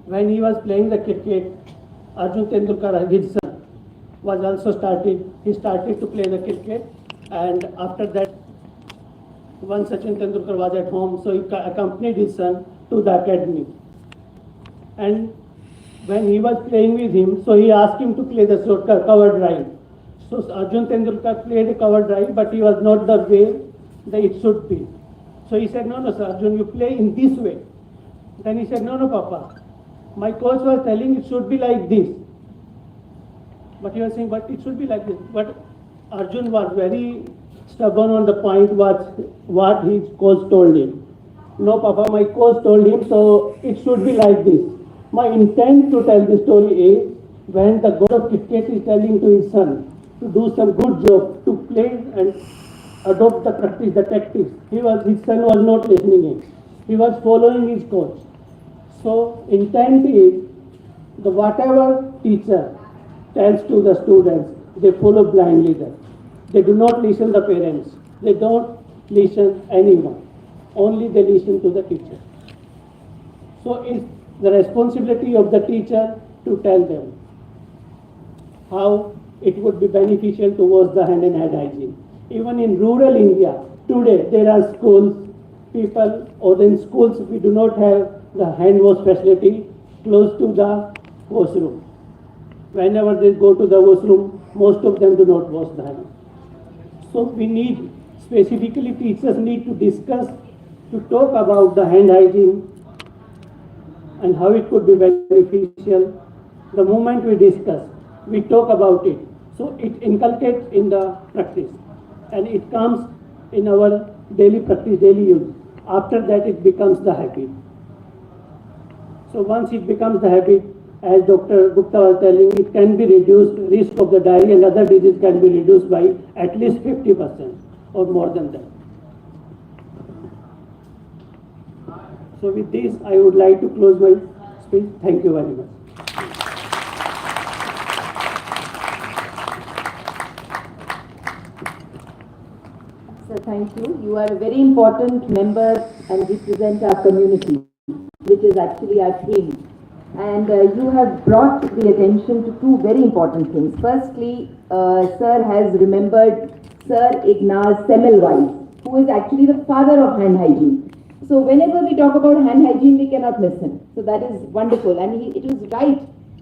when he was playing the cricket, Arjun Tendulkar, his son, was also started. He started to play the cricket, and after that, once Sachin Tendulkar was at home, so he accompanied his son to the academy. And when he was playing with him, so he asked him to play the short cover drive. So Arjun Tendulkar played a cover drive, but he was not the way that it should be. So he said, no, no, sir, Arjun, you play in this way. Then he said, no, no, Papa. My coach was telling it should be like this. But he was saying, but it should be like this. But Arjun was very stubborn on the point what his coach told him. No, Papa, my coach told him, so it should be like this. My intent to tell this story is when the God of cricket is telling to his son to do some good job, to play and adopt the practice, the tactics. His son was not listening him. He was following his coach. So intent is the whatever teacher tells to the students, they follow blindly that. They do not listen to the parents. They don't listen anyone. Only they listen to the teacher. So it's the responsibility of the teacher to tell them how it would be beneficial towards the hand and head hygiene. Even in rural India, today there are schools, people, or in schools we do not have the hand wash facility close to the washroom. Whenever they go to the washroom, most of them do not wash the hands. So we need, specifically teachers need to discuss, to talk about the hand hygiene and how it could be beneficial. The moment we discuss, we talk about it. So it inculcates in the practice and it comes in our daily practice, daily use. After that it becomes the habit. So once it becomes the habit, as Dr. Gupta was telling, it can be reduced, risk of the diarrhea and other diseases can be reduced by at least 50% or more than that. So with this, I would like to close my speech. Thank you very much. Sir, thank you. You are a very important member and represent our community, which is actually our theme. And you have brought the attention to two very important things. Firstly, Sir has remembered Sir Ignaz Semmelweis, who is actually the father of hand hygiene. So whenever we talk about hand hygiene, we cannot miss him. So that is wonderful. And it was right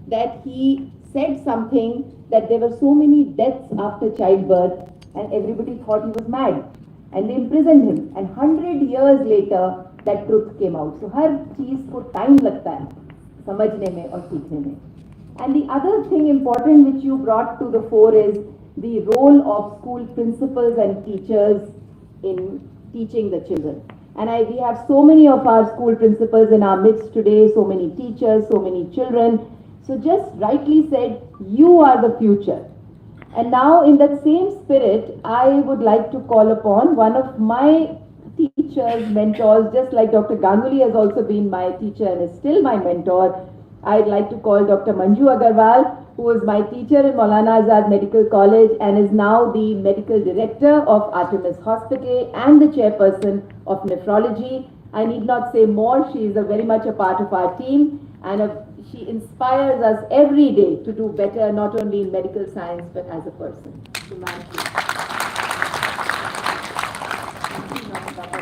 that he said something, that there were so many deaths after childbirth and everybody thought he was mad. And they imprisoned him. And 100 years later, that truth came out. So हर चीज को time लगता है समझने में और सीखने में. And the other thing important which you brought to the fore is the role of school principals and teachers in teaching the children. And we have so many of our school principals in our midst today, so many teachers, so many children. So just rightly said, you are the future. And now in that same spirit, I would like to call upon one of my teachers, mentors, just like Dr. Ganguly has also been my teacher and is still my mentor. I'd like to call Dr. Manju Agarwal, who was my teacher in Maulana Azad Medical College and is now the medical director of Artemis Hospital and the chairperson of nephrology. I need not say more. She is very much a part of our team and she inspires us every day to do better, not only in medical science, but as a person. So,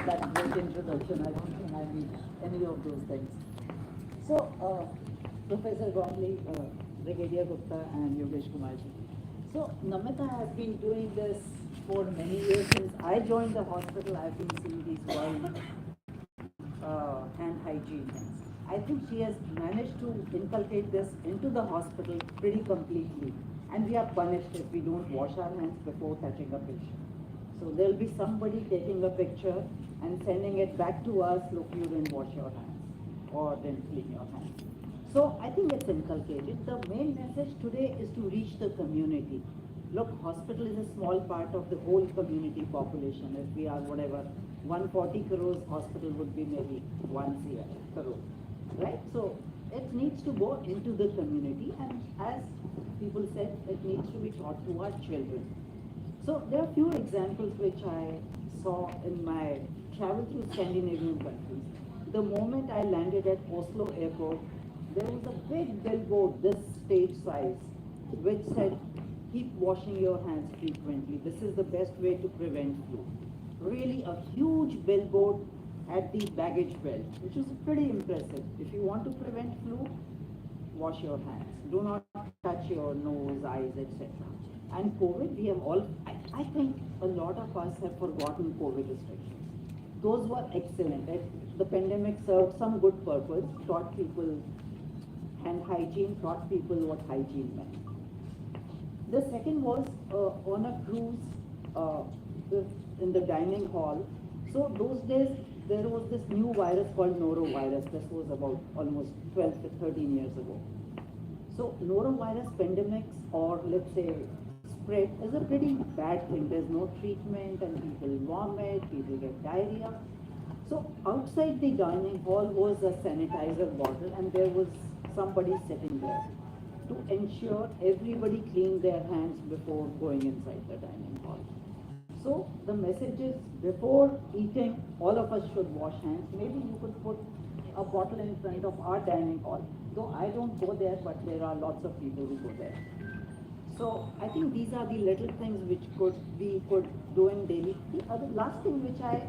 that great introduction. I don't think I need any of those things. So, Professor Gomley, Brigadier Gupta and Yogesh Kumarji. So, Namita has been doing this for many years. Since I joined the hospital, I've been seeing these wild hand hygiene things. I think she has managed to inculcate this into the hospital pretty completely. And we are punished if we don't wash our hands before touching a patient. So there'll be somebody taking a picture and sending it back to us, look, you didn't wash your hands or didn't clean your hands. So I think it's inculcated. The main message today is to reach the community. Look, hospital is a small part of the whole community population. If we are whatever, 140 crores, hospital would be maybe 1 crore, right? So it needs to go into the community, and as people said, it needs to be taught to our children. So there are a few examples which I saw in my travel through Scandinavian countries. The moment I landed at Oslo airport, there was a big billboard this stage size which said, keep washing your hands frequently. This is the best way to prevent flu. Really a huge billboard at the baggage belt, which is pretty impressive. If you want to prevent flu, wash your hands. Do not touch your nose, eyes, etc. And COVID, we have all, I think a lot of us have forgotten COVID restrictions. Those were excellent. The pandemic served some good purpose, taught people hand hygiene, taught people what hygiene meant. The second was on a cruise in the dining hall. So those days, there was this new virus called norovirus. This was about almost 12 to 13 years ago. So norovirus pandemics, or let's say spread, is a pretty bad thing. There's no treatment and people vomit, people get diarrhea. So outside the dining hall was a sanitizer bottle and there was somebody sitting there to ensure everybody cleaned their hands before going inside the dining hall. So the message is, before eating, all of us should wash hands. Maybe you could put a bottle in front of our dining hall. Though I don't go there, but there are lots of people who go there. So I think these are the little things which we could do in daily. The other last thing which I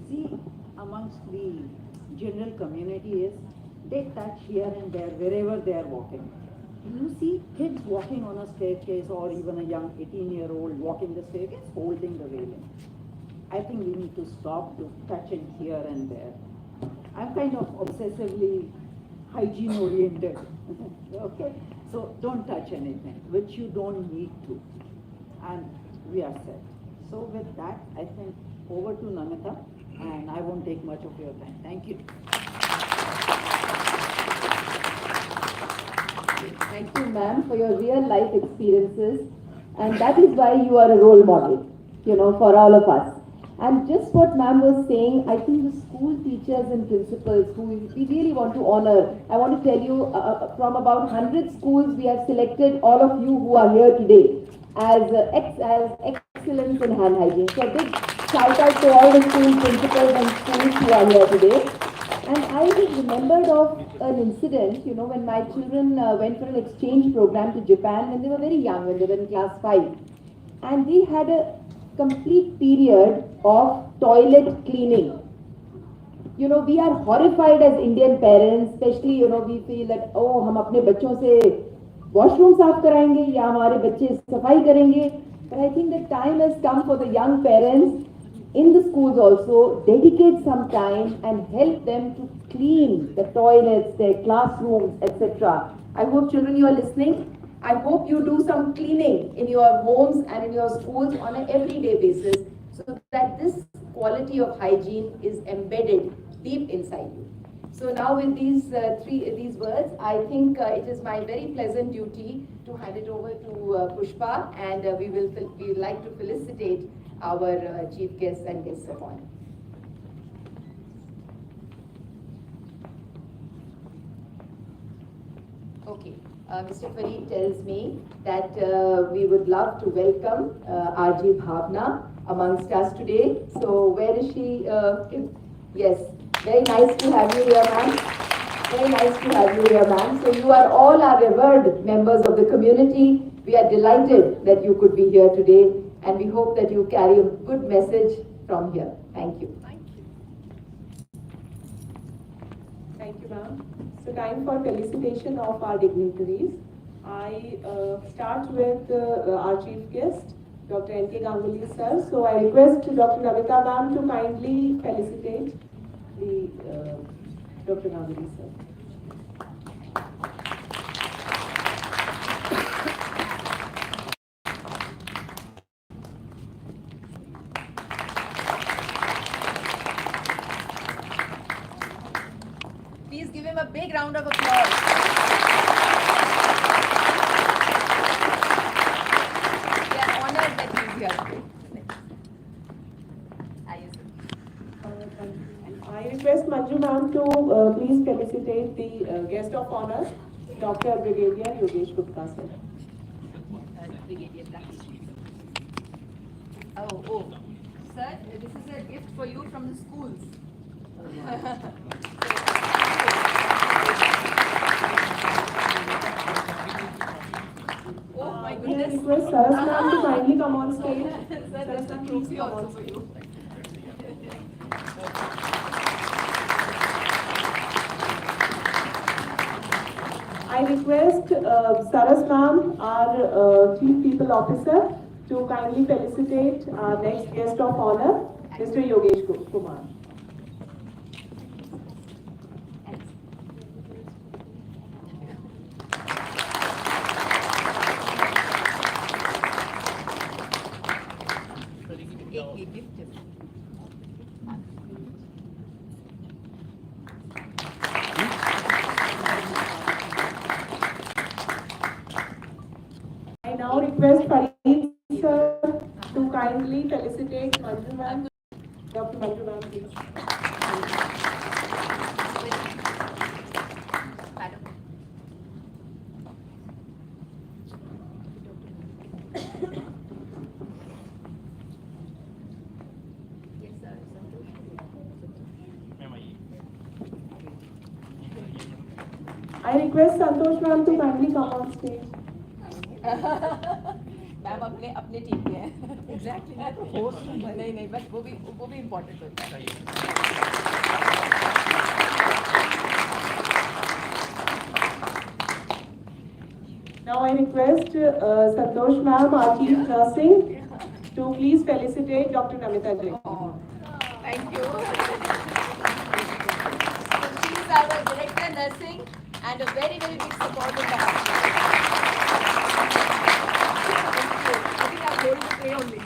see amongst the general community is they touch here and there wherever they are walking. You see kids walking on a staircase, or even a young 18-year-old walking the staircase holding the railing. I think we need to stop touching here and there. I'm kind of obsessively hygiene oriented. Okay, so don't touch anything which you don't need to, and we are set. So with that, I think over to Namita, and I won't take much of your time. Thank you. Thank you, ma'am, for your real life experiences, and that is why you are a role model, for all of us. And just what ma'am was saying, I think the school teachers and principals who we really want to honor, I want to tell you, from about 100 schools, we have selected all of you who are here today as excellence in hand hygiene. So a big shout out to all the school principals and schools who are here today. And I just remembered of an incident, when my children went for an exchange program to Japan when they were very young, when they were in class 5. And we had a complete period of toilet cleaning. We are horrified as Indian parents, especially, we feel that, oh, हम अपने बच्चों से washroom साफ कराएंगे या हमारे बच्चे सफाई करेंगे. But I think the time has come for the young parents in the schools also, dedicate some time and help them to clean the toilets, their classrooms, etc. I hope, children, you are listening. I hope you do some cleaning in your homes and in your schools on an everyday basis, so that this quality of hygiene is embedded deep inside you. So now with these words, I think it is my very pleasant duty to hand it over to Pushpa, and we would like to felicitate our chief guests and guests of honor. Okay, Mr. Fareed tells me that we would love to welcome RG Bhavna amongst us today. So where is she? Yes, very nice to have you here, ma'am. Very nice to have you here, ma'am. So you are all our revered members of the community. We are delighted that you could be here today, and we hope that you carry a good message from here. Thank you. Thank you, ma'am. So time for felicitation of our dignitaries. I start with our chief guest, Dr. N.K. Ganguly sir. So I request Dr. Namita ma'am to kindly felicitate the Dr. Ganguly sir. Please give him a big round of applause. We are honored that he's here today. I request Manju ma'am to please felicitate the guest of honor, Dr. Brigadier Yogesh Gupta sir. Brigadier Oh, sir, this is a gift for you from the schools. request Saras ma'am to kindly come on stage. Saras ma'am, please come on stage. I request Saras ma'am, our Chief People Officer, to kindly felicitate our next guest of honor, Mr. Yogesh Kumar. I now request Farid sir to kindly felicitate Manju ma'am. Dr. Manju ma'am, please. I request Santosh ma'am to kindly come on stage. Ma'am अपने अपने team के हैं exactly नहीं नहीं बस वो भी important होता है Now I request Santosh ma'am, our Chief Nursing, to please felicitate Dr. Namita Jain. Thank you. She is our Director Nursing and a very very big support in the hospital. I think I'm going to pray only.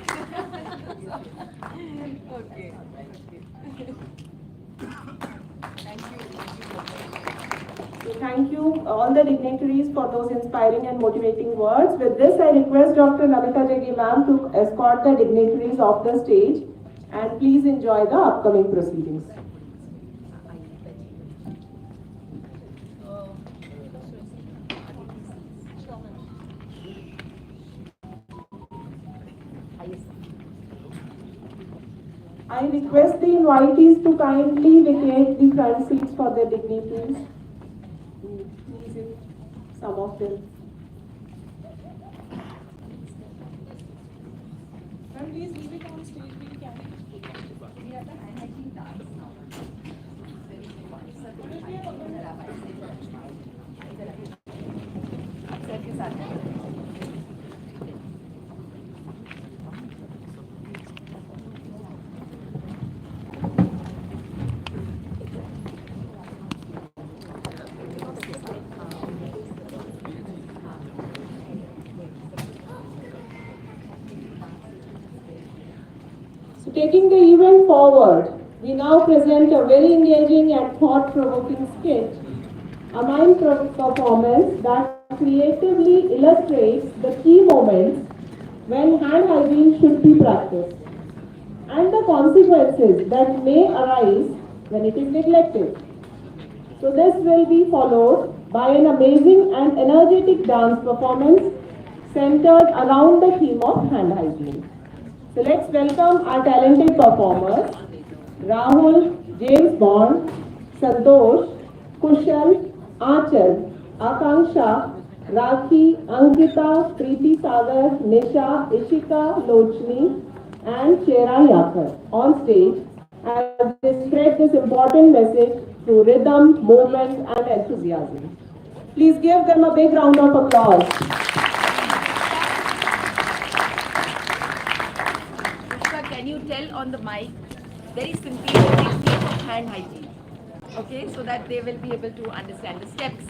Okay. Thank you. So thank you all the dignitaries for those inspiring and motivating words. With this, I request Dr. Namita Jaggi ma'am to escort the dignitaries off the stage and please enjoy the upcoming proceedings. I request the invitees to kindly vacate the front seats for their dignitaries. Please, if some of them. Ma'am, please leave it on stage. We can. So taking the event forward, we now present a very engaging and thought-provoking skit, a mind performance that creatively illustrates the key moments when hand hygiene should be practiced and the consequences that may arise when it is neglected. So this will be followed by an amazing and energetic dance performance centered around the theme of hand hygiene. So let's welcome our talented performers, Rahul, James Bond, Santosh, Kushal, Achal, Akanksha, Rakhi, Ankita, Preeti Sagar, Nisha, Ishika, Lochni and Chera Yakar on stage as they spread this important message through rhythm, movement and enthusiasm. Please give them a big round of applause. Can you tell on the mic very simply the technique of hand hygiene? Okay, so that they will be able to understand the steps.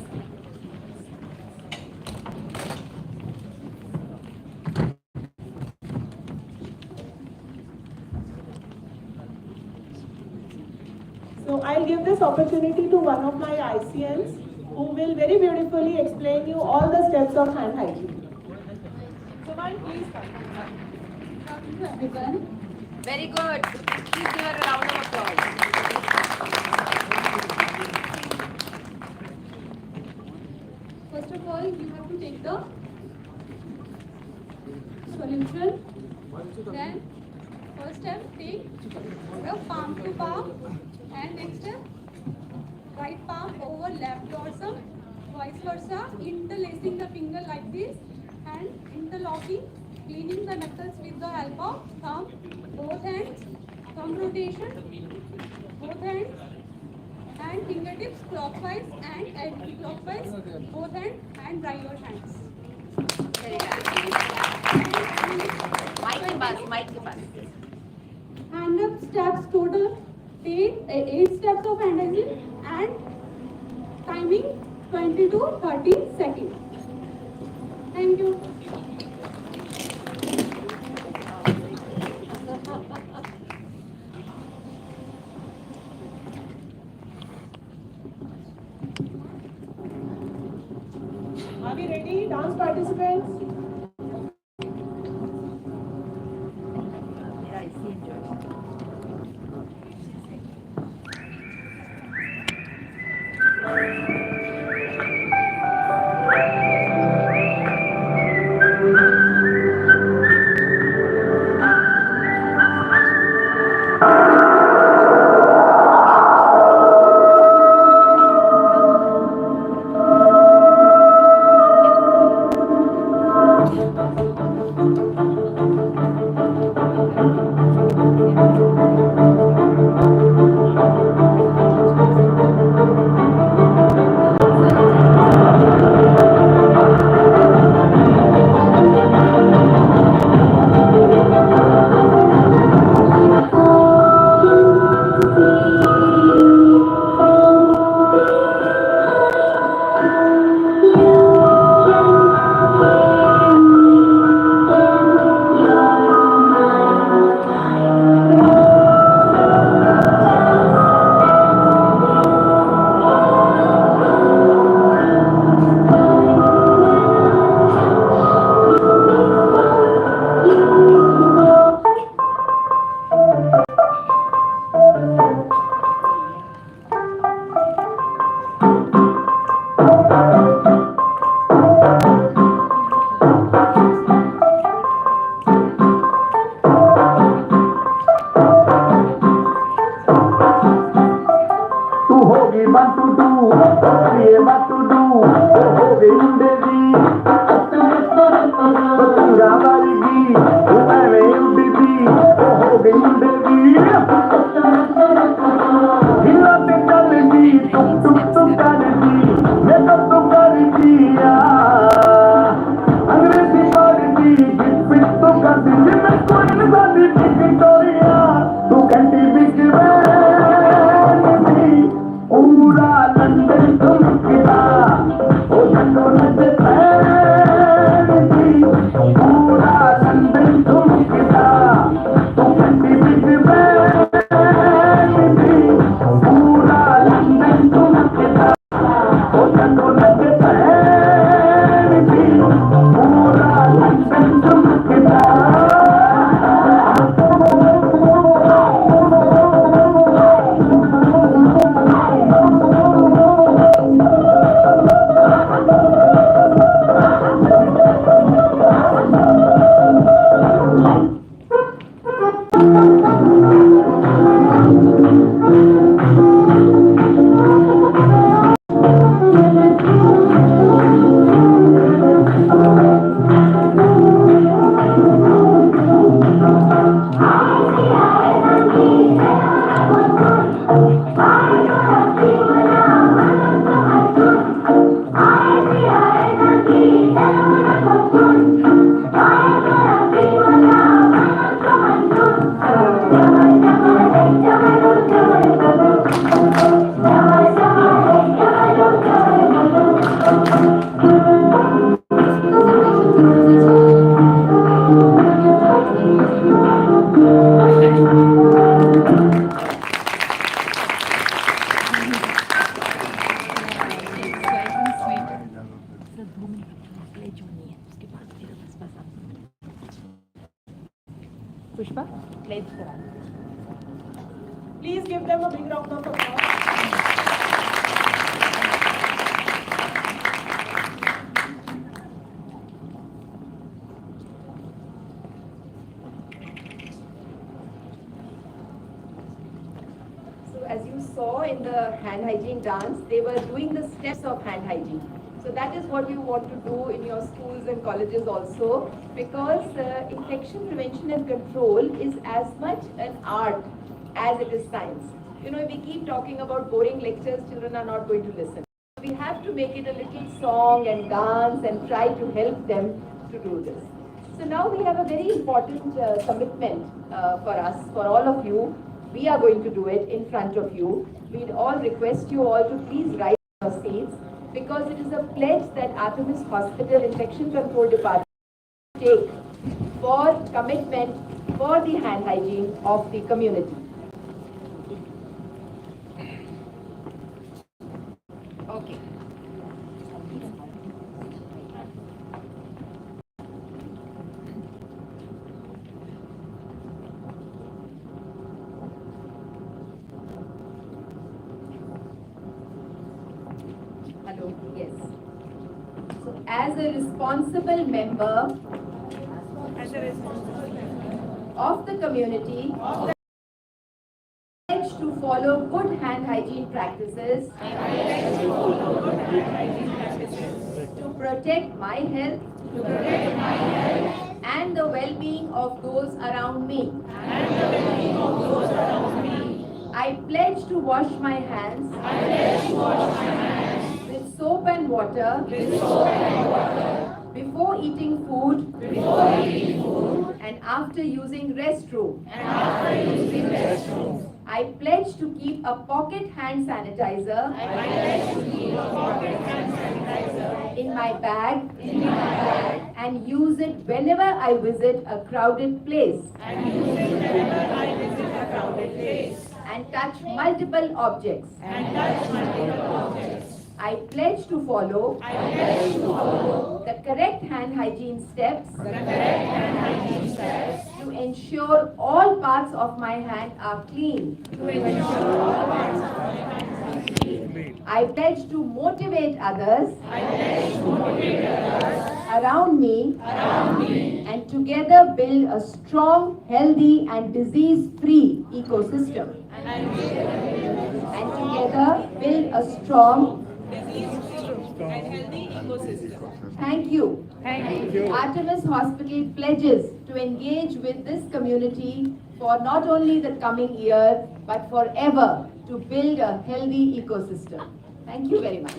So I'll give this opportunity to one of my ICNs who will very beautifully explain you all the steps of hand hygiene. So ma'am, please come. Very good. Please give her a round of applause. First of all, you have to take the solution. Then, first step, take the palm to palm, and next step, right palm over left dorsum, vice versa, interlacing the finger like this, hand interlocking, cleaning the knuckles with the help of thumb, both hands, thumb rotation, both hands, and fingertips clockwise and anti-clockwise, both hands, and dry your hands. Very nice. Mic ke paas. Hand up steps total 8 steps of hand hygiene and timing 20 to 30 seconds. Thank you. Are we ready, dance participants? Yeah, I see it. Pushpa प्लेज करा Please give them a big round of applause. So as you saw in the hand hand hygiene dance, they were doing the steps of hand hygiene. So that is what you want to do in your schools and colleges also, because infection prevention and control is as much an art as it is science. You know, if we keep talking about boring lectures, children are not going to listen. We have to make it a little song and dance and try to help them to do this. So now we have a very important commitment for us, for all of you. We are going to do it in front of you. We'd all request you all to please rise your seats, because it is a pledge that Artemis Hospital Infection Control Department take for commitment for the hand hygiene of the community. Okay. Hello, yes. So as a responsible member of the community, pledge to follow good hand hygiene practices to protect my health and the well-being of those around me. I pledge to wash my hands with soap and water before eating food and after using restroom. I pledge to keep a pocket hand sanitizer in my bag and use it whenever I visit a crowded place and touch multiple objects. I pledge to follow the correct hand hygiene steps to ensure all parts of my hand are clean. I pledge to motivate others around me and together build a strong, healthy and disease-free ecosystem. And together build a strong and healthy ecosystem. Thank you. Artemis Hospital pledges to engage with this community for not only the coming year, but forever to build a healthy ecosystem. Thank you very much.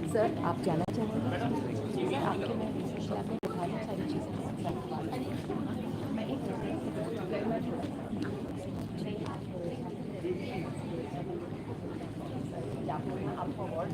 Sir आप जाना चाहेंगे sir आपके मैं आपने दिखाई सारी चीज़ें मैं एक आपको अवार्ड